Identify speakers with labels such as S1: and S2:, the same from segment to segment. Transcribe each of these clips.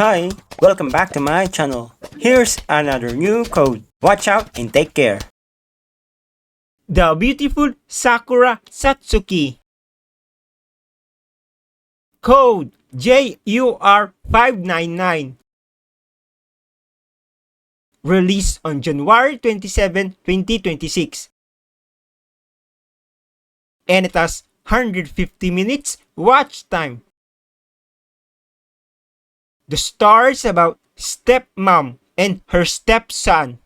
S1: Hi, welcome back to my channel. Here's another new code. Watch out and take care.
S2: The beautiful Sakura Satsuki. Code JUR599. Released on January 27, 2026. And it has 150 minutes watch time. The story is about stepmom and her stepson.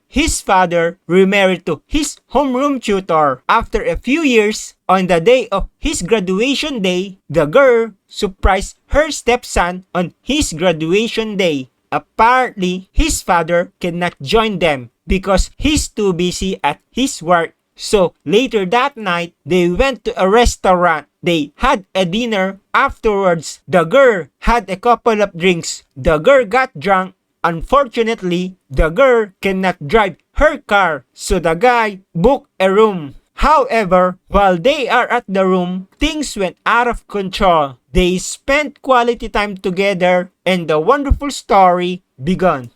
S2: His father remarried to his homeroom tutor. After a few years, on the day of his graduation day, the girl surprised her stepson on his graduation day. Apparently, his father cannot join them because he's too busy at his work. So later that night, they went to a restaurant. They had a dinner. Afterwards, the girl had a couple of drinks. The girl got drunk. Unfortunately, the girl cannot drive her car, so the guy booked a room. However, while they are at the room, things went out of control. They spent quality time together and the wonderful story began.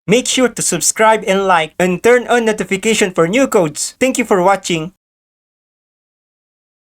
S1: Make sure to subscribe and like and turn on notification for new codes. Thank you for watching.